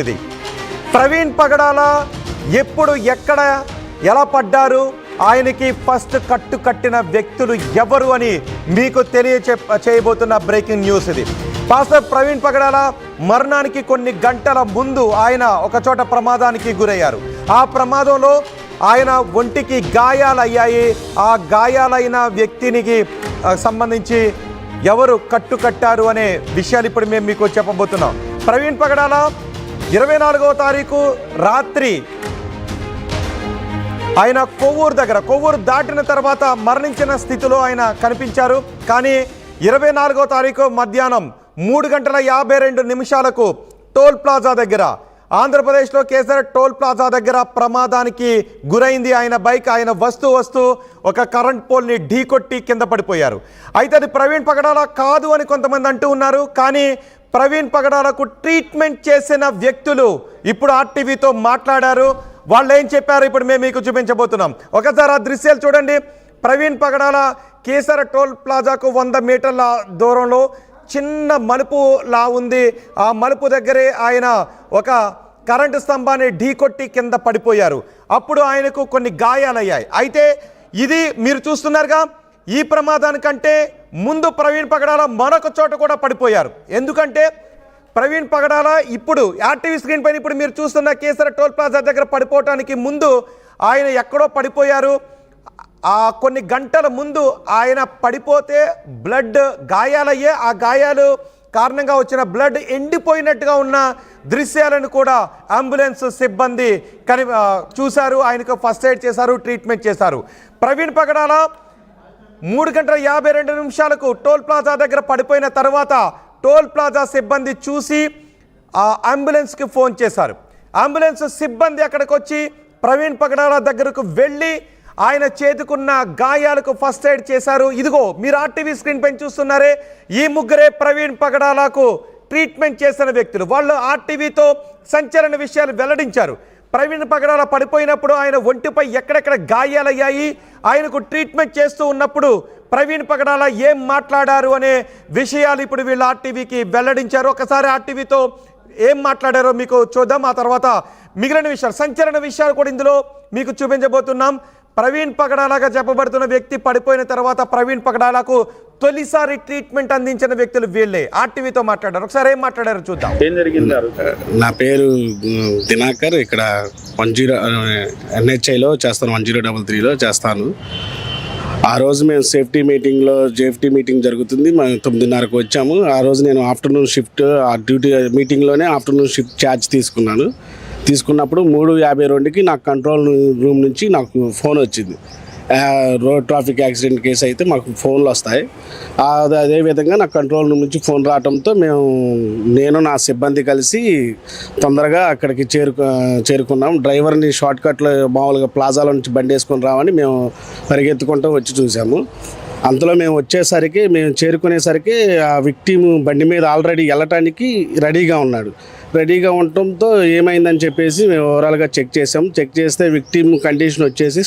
ఇది ప్రవీణ్ పగడాల ఎప్పుడు ఎక్కడ ఎలా పడ్డారు, ఆయనకి ఫస్ట్ కట్టు కట్టిన వ్యక్తులు ఎవరు అని మీకు చేయబోతున్న బ్రేకింగ్ న్యూస్ ఇది. పాస్టర్ ప్రవీణ్ పగడాల మరణానికి కొన్ని గంటల ముందు ఆయన ఒకచోట ప్రమాదానికి గురయ్యారు. ఆ ప్రమాదంలో ఆయన ఒంటికి గాయాలయ్యాయి. ఆ గాయాలైన వ్యక్తినికి సంబంధించి ఎవరు కట్టు కట్టారు అనే విషయాలు ఇప్పుడు మేము మీకు చెప్పబోతున్నాం. ప్రవీణ్ పగడాల 24వ తారీఖు రాత్రి ఆయన కొవ్వూరు దాటిన తర్వాత మరణించిన స్థితిలో ఆయన కనిపించారు. కానీ 24వ తారీఖు మధ్యాహ్నం 3:52 టోల్ ప్లాజా దగ్గర, ఆంధ్రప్రదేశ్లో కేసర్ టోల్ ప్లాజా దగ్గర ప్రమాదానికి గురైంది ఆయన బైక్. ఆయన వస్తూ ఒక కరెంట్ పోల్ని ఢీకొట్టి కింద పడిపోయారు. అయితే అది ప్రవీణ్ పగడాల కాదు అని కొంతమంది అంటూ ఉన్నారు. కానీ ప్రవీణ్ పగడాలకు ట్రీట్మెంట్ చేసిన వ్యక్తులు ఇప్పుడు ఆర్టీవీతో మాట్లాడారు. వాళ్ళు ఏం చెప్పారు ఇప్పుడు మేము మీకు చూపించబోతున్నాం. ఒకసారి ఆ దృశ్యాలు చూడండి. ప్రవీణ్ పగడాల కేసర టోల్ ప్లాజాకు 100 మీటర్ల దూరంలో చిన్న మలుపు లా ఉంది. ఆ మలుపు దగ్గరే ఆయన ఒక కరెంటు స్తంభాన్ని ఢీకొట్టి కింద పడిపోయారు. అప్పుడు ఆయనకు కొన్ని గాయాలయ్యాయి. అయితే ఇది మీరు చూస్తున్నారుగా, ఈ ప్రమాదానికంటే ముందు ప్రవీణ్ పగడాల మరొక చోట కూడా పడిపోయారు. ఎందుకంటే ప్రవీణ్ పగడాల ఇప్పుడు ఆర్టీవీ స్క్రీన్ పైన ఇప్పుడు మీరు చూస్తున్న కేసర టోల్ ప్లాజా దగ్గర పడిపోవటానికి ముందు ఆయన ఎక్కడో పడిపోయారు. కొన్ని గంటల ముందు ఆయన పడిపోతే బ్లడ్ గాయాలయ్యే, ఆ గాయాలు కారణంగా వచ్చిన బ్లడ్ ఎండిపోయినట్టుగా ఉన్న దృశ్యాలను కూడా అంబులెన్స్ సిబ్బంది చూశారు. ఆయనకు ఫస్ట్ ఎయిడ్ చేశారు, ట్రీట్మెంట్ చేశారు. ప్రవీణ్ పగడాల 3:52 టోల్ ప్లాజా దగ్గర పడిపోయిన తర్వాత టోల్ ప్లాజా సిబ్బంది చూసి ఆ అంబులెన్స్కి ఫోన్ చేశారు. అంబులెన్స్ సిబ్బంది అక్కడికి వచ్చి ప్రవీణ్ పగడాల దగ్గరకు వెళ్ళి ఆయన చేతుకున్న గాయాలకు ఫస్ట్ ఎయిడ్ చేశారు. ఇదిగో మీరు ఆర్టీవీ స్క్రీన్ పైన చూస్తున్నారే, ఈ ముగ్గురే ప్రవీణ్ పగడాలకు ట్రీట్మెంట్ చేసిన వ్యక్తులు. వాళ్ళు ఆర్టీవీతో సంచలన విషయాలు వెల్లడించారు. ప్రవీణ్ పగడాల పడిపోయినప్పుడు ఆయన ఒంటిపై ఎక్కడెక్కడ గాయాలయ్యాయి, ఆయనకు ట్రీట్మెంట్ చేస్తూ ఉన్నప్పుడు ప్రవీణ్ పగడాల ఏం మాట్లాడారు అనే విషయాలు ఇప్పుడు వీళ్ళు ఆర్టీవీకి వెల్లడించారు. ఒకసారి ఆర్టీవీతో ఏం మాట్లాడారో మీకు చూద్దాం. ఆ తర్వాత మిగిలిన విషయాలు, సంచలన విషయాలు కూడా ఇందులో మీకు చూపించబోతున్నాం. ప్రవీణ్ పగడాలగా చెప్పబడుతున్న వ్యక్తి పడిపోయిన తర్వాత ప్రవీణ్ పగడాలకు తొలిసారి ట్రీట్మెంట్ అందించిన వ్యక్తులు వీళ్ళే. ఆర్టీవీతో మాట్లాడారు. ఒకసారి ఏం మాట్లాడారు చూద్దాం. ఏం జరిగింది? నా పేరు దినాకర్. ఇక్కడ 10 NHIలో చేస్తాను, 1033లో చేస్తాను. ఆ రోజు మేము సేఫ్టీ మీటింగ్ జరుగుతుంది. మేము 9:30కు వచ్చాము. ఆ రోజు నేను ఆఫ్టర్నూన్ షిఫ్ట్, ఆ డ్యూటీ మీటింగ్లోనే ఆఫ్టర్నూన్ షిఫ్ట్ ఛార్జ్ తీసుకున్నప్పుడు 3:52కి నాకు కంట్రోల్ రూమ్ నుంచి నాకు ఫోన్ వచ్చింది. రోడ్ ట్రాఫిక్ యాక్సిడెంట్ కేసు అయితే మాకు ఫోన్లు వస్తాయి. అదేవిధంగా నాకు కంట్రోల్ రూమ్ నుంచి ఫోన్ రావడంతో నేను నా సిబ్బంది కలిసి తొందరగా అక్కడికి చేరుకున్నాం. డ్రైవర్ని షార్ట్కట్లో మామూలుగా ప్లాజాలో నుంచి బండి వేసుకొని రావని మేము పరిగెత్తుకుంటూ వచ్చి చూసాము. అంతలో మేము చేరుకునేసరికి ఆ విక్టిమ్ బండి మీద ఆల్రెడీ వెళ్ళటానికి రెడీగా ఉండటంతో ఏమైందని చెప్పేసి మేము ఓవరాల్గా చెక్ చేస్తే విక్టిమ్ కండిషన్ వచ్చేసి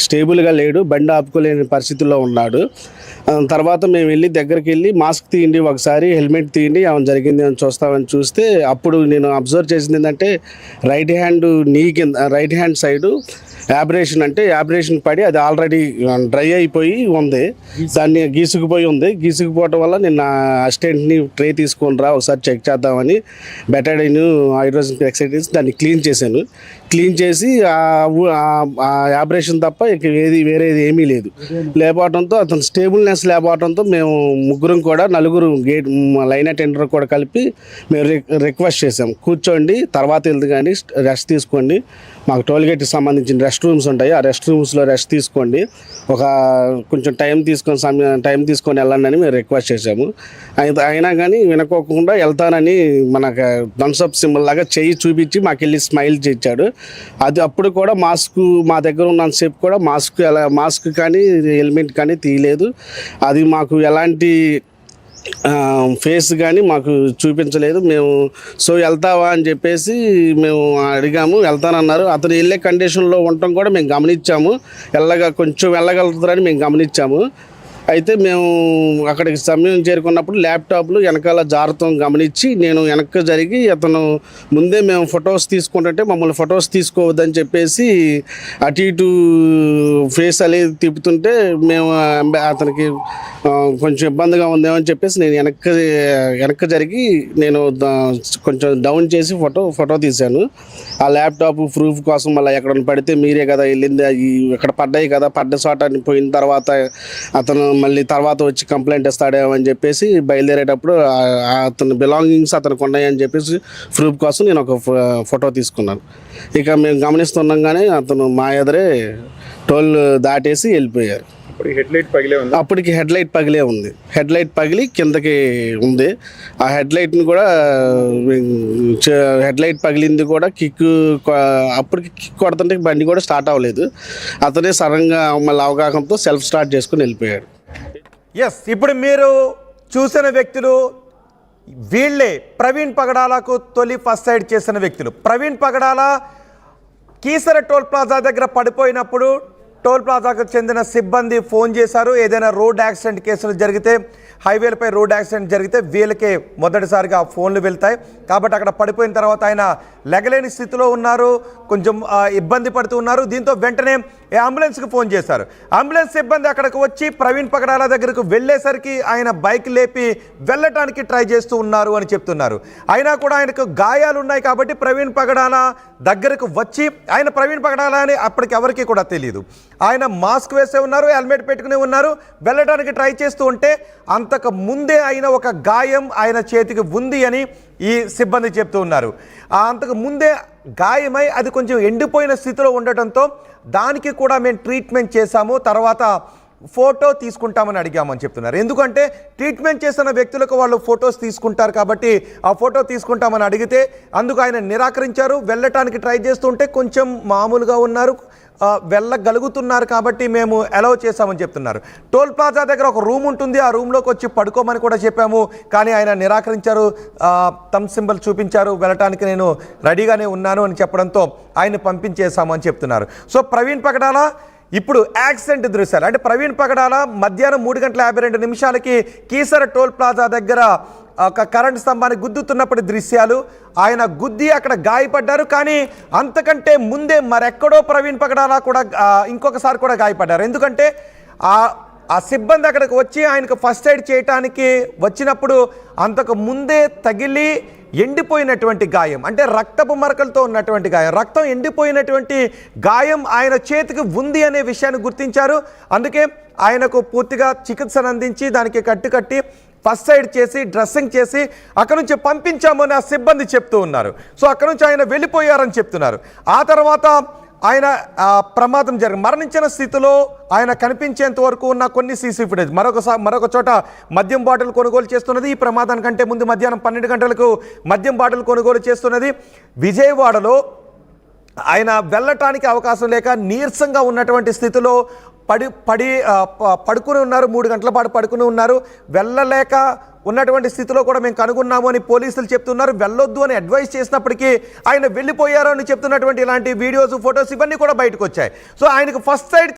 స్టేబుల్గా లేడు, బండి ఆపుకోలేని పరిస్థితుల్లో ఉన్నాడు. తర్వాత మేము దగ్గరికి వెళ్ళి మాస్క్ తీయండి, ఒకసారి హెల్మెట్ తీయండి, ఏమైనా జరిగింది అని చూస్తే అప్పుడు నేను అబ్జర్వ్ చేసింది ఏంటంటే రైట్ హ్యాండ్ సైడు యాబ్రేషన్ పడి అది ఆల్రెడీ డ్రై అయిపోయి ఉంది. దాన్ని గీసుకుపోవటం వల్ల నేను అసిస్టెంట్ని ట్రే తీసుకొని ఒకసారి చెక్ చేద్దామని బెటాడిన్ హైడ్రోజన్ పెరాక్సైడ్ దాన్ని క్లీన్ చేసి ఆ యాబ్రేషన్ తప్ప ఇక వేరేది ఏమీ లేదు. లేకపోవడంతో అతను స్టేబుల్నెస్ లేకపోవడంతో మేము నలుగురు గేట్ లైన్ అటెండర్ కూడా కలిపి మేము రిక్వెస్ట్ చేసాం, కూర్చోండి తర్వాత వెళ్దు కానీ రెస్ట్ తీసుకోండి, మాకు టోల్గేట్కి సంబంధించిన రెస్ట్ రూమ్స్ ఉంటాయి, ఆ రెస్ట్ రూమ్స్లో రెస్ట్ తీసుకోండి, కొంచెం టైం తీసుకొని వెళ్ళండి అని మేము రిక్వెస్ట్ చేసాము. అయినా కానీ వినుకోకుండా వెళ్తానని మనకు థమ్స్అప్ సింబల్ లాగా చెయ్యి చూపించి మాకు వెళ్ళి స్మైల్ చేయించాడు. అప్పుడు కూడా మా దగ్గర ఉన్నంతసేపు కూడా మాస్క్ కానీ హెల్మెట్ కానీ తీయలేదు. అది మాకు ఎలాంటి ఫేస్ కానీ మాకు చూపించలేదు. మేము వెళ్తావా అని చెప్పేసి మేము అడిగాము, వెళ్తానన్నారు. అతను వెళ్ళే కండిషన్లో ఉండటం కూడా మేము గమనించాము, కొంచెం వెళ్ళగలుగుతారని మేము గమనించాము. అయితే మేము అక్కడికి సమయం చేరుకున్నప్పుడు ల్యాప్టాప్లు వెనకాల జారుతాం గమనించి నేను వెనక్కి జరిగి అతను ముందే మేము ఫొటోస్ తీసుకుంటుంటే మమ్మల్ని ఫొటోస్ తీసుకోవద్దని చెప్పేసి అటు ఇటు ఫేస్ అనేది తిప్పుతుంటే మేము అతనికి కొంచెం ఇబ్బందిగా ఉందేమని చెప్పేసి నేను వెనక్కి జరిగి నేను కొంచెం డౌన్ చేసి ఫోటో తీశాను. ఆ ల్యాప్టాప్ ప్రూఫ్ కోసం మళ్ళీ ఎక్కడ పడితే మీరే కదా వెళ్ళింది ఇక్కడ పడ్డాయి కదా, పడ్డ చోట పోయిన తర్వాత అతను మళ్ళీ తర్వాత వచ్చి కంప్లైంట్ ఇస్తాడేమో అని చెప్పేసి బయలుదేరేటప్పుడు అతని బిలాంగింగ్స్ అతనికి ఉన్నాయని చెప్పేసి ప్రూఫ్ కోసం నేను ఒక ఫోటో తీసుకున్నాను. ఇక మేము గమనిస్తుండగానే అతను మా ఎదురే టోల్ దాటేసి వెళ్ళిపోయారు. అప్పటికి హెడ్ లైట్ పగిలే ఉంది. హెడ్ లైట్ పగిలి కిందకి ఉంది. ఆ హెడ్ లైట్ని కూడా హెడ్ లైట్ పగిలింది కూడా అప్పటికి కిక్ కొడుతుంటే బండి కూడా స్టార్ట్ అవ్వలేదు. అతనే సడన్గా మళ్ళీ అవగాహనతో సెల్ఫ్ స్టార్ట్ చేసుకుని వెళ్ళిపోయాడు. ఎస్, ఇప్పుడు మీరు చూసిన వ్యక్తులు వీళ్ళే ప్రవీణ్ పగడాలకు తొలి ఫస్ట్ సైడ్ చేసిన వ్యక్తులు. ప్రవీణ్ పగడాల కీసర టోల్ ప్లాజా దగ్గర పడిపోయినప్పుడు టోల్ ప్లాజాకు చెందిన సిబ్బంది ఫోన్ చేశారు. ఏదైనా రోడ్ యాక్సిడెంట్ కేసులు జరిగితే, హైవేలపై రోడ్ యాక్సిడెంట్ జరిగితే వీళ్ళకే మొదటిసారిగా ఫోన్లు వెళ్తాయి. కాబట్టి అక్కడ పడిపోయిన తర్వాత ఆయన లెగలేని స్థితిలో ఉన్నారు, కొంచెం ఇబ్బంది పడుతూ ఉన్నారు. దీంతో వెంటనే అంబులెన్స్కి ఫోన్ చేశారు. అంబులెన్స్ సిబ్బంది అక్కడికి వచ్చి ప్రవీణ్ పగడాల దగ్గరకు వెళ్ళేసరికి ఆయన బైక్ లేపి వెళ్ళటానికి ట్రై చేస్తూ ఉన్నారు అని చెప్తున్నారు. అయినా కూడా ఆయనకు గాయాలు ఉన్నాయి కాబట్టి ప్రవీణ్ పగడాల దగ్గరకు వచ్చి, ఆయన ప్రవీణ్ పగడాల అని అప్పటికి ఎవరికి కూడా తెలియదు. ఆయన మాస్క్ వేసే ఉన్నారు, హెల్మెట్ పెట్టుకుని ఉన్నారు, వెళ్ళడానికి ట్రై చేస్తూ ఉంటే అంతకు ముందే అయిన ఒక గాయం ఆయన చేతికి ఉంది అని ఈ సిబ్బంది చెప్తూ ఉన్నారు. అంతకు ముందే గాయమై అది కొంచెం ఎండిపోయిన స్థితిలో ఉండటంతో దానికి కూడా మేము ట్రీట్మెంట్ చేశాము, తర్వాత ఫోటో తీసుకుంటామని అడిగామని చెప్తున్నారు. ఎందుకంటే ట్రీట్మెంట్ చేస్తున్న వ్యక్తులకు వాళ్ళు ఫొటోస్ తీసుకుంటారు కాబట్టి ఆ ఫోటో తీసుకుంటామని అడిగితే అందుకు ఆయన నిరాకరించారు. వెళ్ళటానికి ట్రై చేస్తుంటే కొంచెం మామూలుగా ఉన్నారు, వెళ్ళగలుగుతున్నారు కాబట్టి మేము అలౌ చేశామని చెప్తున్నారు. టోల్ ప్లాజా దగ్గర ఒక రూమ్ ఉంటుంది, ఆ రూమ్లోకి వచ్చి పడుకోమని కూడా చెప్పాము, కానీ ఆయన నిరాకరించారు. థంబ్ సింబల్ చూపించారు, వెళ్ళటానికి నేను రెడీగానే ఉన్నాను అని చెప్పడంతో ఆయన పంపించేశాము అని చెప్తున్నారు. సో ప్రవీణ్ పగడాల ఇప్పుడు యాక్సిడెంట్ దృశ్యాలు, అంటే ప్రవీణ్ పగడాల మధ్యాహ్నం 3:52 కీసర టోల్ ప్లాజా దగ్గర ఒక కరెంట్ స్తంభాన్ని గుద్దుతున్నప్పటి దృశ్యాలు. ఆయన గుద్ది అక్కడ గాయపడ్డారు, కానీ అంతకంటే ముందే మరెక్కడో ప్రవీణ్ పగడాల కూడా ఇంకొకసారి కూడా గాయపడ్డారు. ఎందుకంటే ఆ సిబ్బంది అక్కడికి వచ్చి ఆయనకు ఫస్ట్ ఎయిడ్ చేయడానికి వచ్చినప్పుడు అంతకు ముందే తగిలి ఎండిపోయినటువంటి గాయం, అంటే రక్తపు మరకలతో ఉన్నటువంటి గాయం, రక్తం ఎండిపోయినటువంటి గాయం ఆయన చేతికి ఉంది అనే విషయాన్ని గుర్తించారు. అందుకే ఆయనకు పూర్తిగా చికిత్సను అందించి దానికి కట్టి ఫస్ట్ ఎయిడ్ చేసి డ్రెస్సింగ్ చేసి అక్కడ నుంచి పంపించామని ఆ సిబ్బంది చెప్తూ ఉన్నారు. సో అక్కడ నుంచి ఆయన వెళ్ళిపోయారని చెప్తున్నారు. ఆ తర్వాత ఆయన ప్రమాదం మరణించిన స్థితిలో ఆయన కనిపించేంత వరకు ఉన్న కొన్ని సీసీ ఫుటేజ్, మరొక చోట మద్యం బాటిల్ కొనుగోలు చేస్తున్నది. ఈ ప్రమాదానికంటే ముందు మధ్యాహ్నం 12 గంటలకు మద్యం బాటిల్ కొనుగోలు చేస్తున్నది. విజయవాడలో ఆయన వెళ్ళటానికి అవకాశం లేక నీరసంగా ఉన్నటువంటి స్థితిలో పడుకుని ఉన్నారు. 3 గంటల పాటు పడుకుని ఉన్నారు. వెళ్ళలేక ఉన్నటువంటి స్థితిలో కూడా మేము కనుగొన్నాము అని పోలీసులు చెప్తున్నారు. వెళ్ళొద్దు అని అడ్వైస్ చేసినప్పటికీ ఆయన వెళ్ళిపోయారు అని చెప్తున్నటువంటి ఇలాంటి వీడియోస్, ఫొటోస్ ఇవన్నీ కూడా బయటకు వచ్చాయి. సో ఆయనకు ఫస్ట్ సైడ్